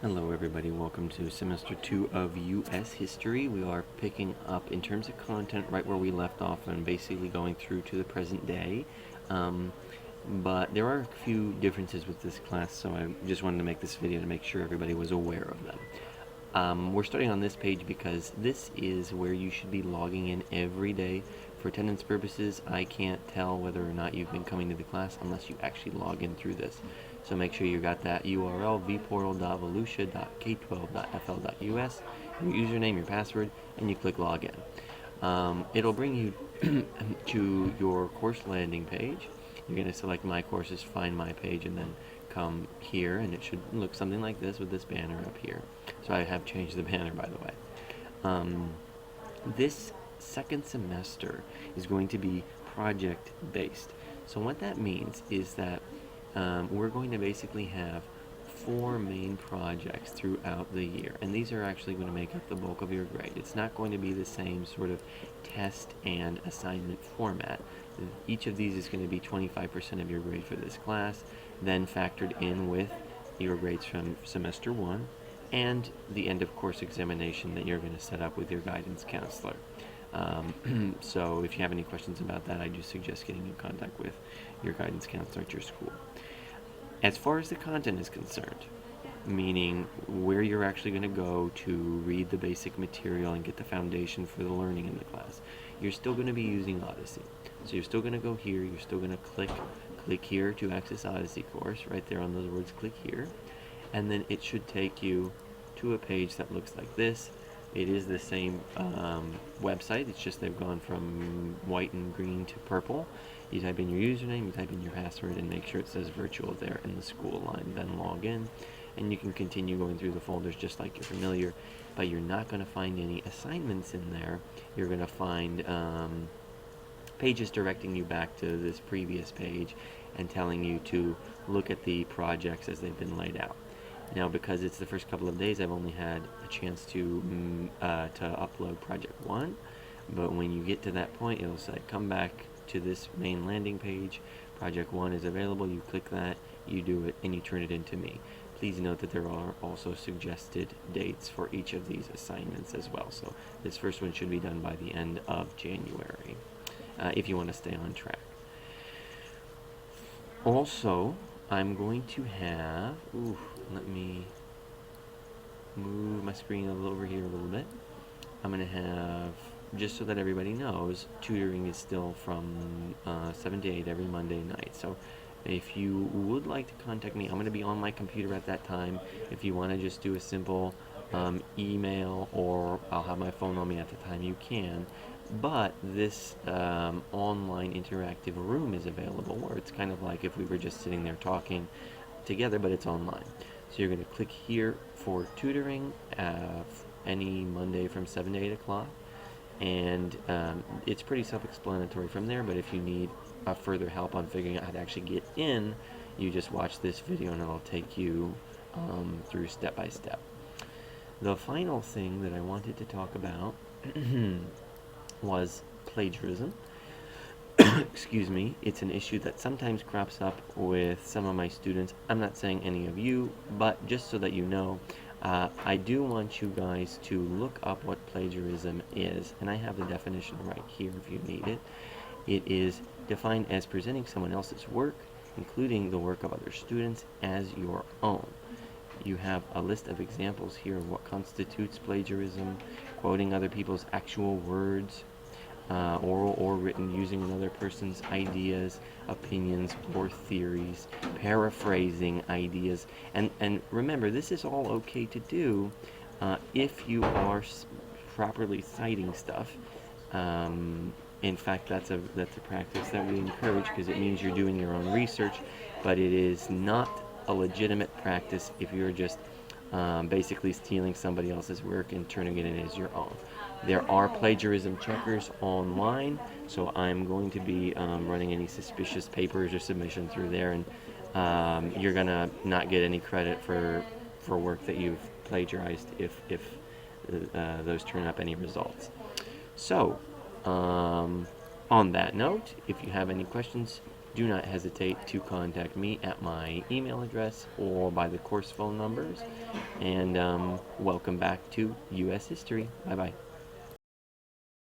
Hello everybody, welcome to semester 2 of US History. We are picking up in terms of content right where we left off and basically going through to the present day. But there are a few differences with this class, so I just wanted to make this video to make sure everybody was aware of them. We're starting on this page because this is where you should be logging in every day. For attendance purposes, I can't tell whether or not you've been coming to the class unless you actually log in through this. So make sure you got that URL, vportal.volusia.k12.fl.us, your username, your password, and you click login. It'll bring you to your course landing page. You're going to select My Courses, find My Page, and then come here, and it should look something like this with this banner up here. So I have changed the banner, by the way. This second semester is going to be project based. So what that means is that we're going to basically have 4 main projects throughout the year, and these are actually going to make up the bulk of your grade. It's not going to be the same sort of test and assignment format. Each of these is going to be 25% of your grade for this class, then factored in with your grades from semester 1 and the end of course examination that you're going to set up with your guidance counselor. So if you have any questions about that, I do suggest getting in contact with your guidance counselor at your school. As far as the content is concerned, meaning where you're actually going to go to read the basic material and get the foundation for the learning in the class, you're still going to be using Odyssey. So you're still going to go here, you're still going to click here to access Odyssey course, right there on those words, click here, and then it should take you to a page that looks like this. It is the same website, it's just they've gone from white and green to purple. You type in your username, you type in your password, and make sure it says virtual there in the school line, then log in, and you can continue going through the folders just like you're familiar, but you're not going to find any assignments in there. You're going to find pages directing you back to this previous page and telling you to look at the projects as they've been laid out. Now, because it's the first couple of days, I've only had a chance to upload project 1, but when you get to that point, it'll say come back to this main landing page, project 1 is available, you click that, you do it, and you turn it into me. Please note that there are also suggested dates for each of these assignments as well, so this first one should be done by the end of January, if you want to stay on track. Also, I'm going to have, let me move my screen over here a little bit. I'm going to have, just so that everybody knows, tutoring is still from 7 to 8 every Monday night. So if you would like to contact me, I'm going to be on my computer at that time. If you want to just do a simple email, or I'll have my phone on me at the time, you can. But this online interactive room is available, where it's kind of like if we were just sitting there talking together, but it's online. So you're going to click here for tutoring any Monday from 7 to 8 o'clock. And it's pretty self-explanatory from there, but if you need further help on figuring out how to actually get in, you just watch this video and it'll take you through step by step. The final thing that I wanted to talk about was plagiarism. Excuse me. It's an issue that sometimes crops up with some of my students. I'm not saying any of you, but just so that you know, I do want you guys to look up what plagiarism is, and I have the definition right here if you need it. It is defined as presenting someone else's work, including the work of other students, as your own. You have a list of examples here of what constitutes plagiarism: quoting other people's actual words, oral or written, using another person's ideas, opinions, or theories, paraphrasing ideas. And remember, this is all okay to do if you are properly citing stuff. In fact, that's a practice that we encourage, because it means you're doing your own research, but it is not a legitimate practice if you're just basically stealing somebody else's work and turning it in as your own. There are plagiarism checkers online, so I'm going to be running any suspicious papers or submission through there, and you're gonna not get any credit for work that you've plagiarized if those turn up any results. So on that note, if you have any questions, do not hesitate to contact me at my email address or by the course phone numbers. And welcome back to U.S. History. Bye bye.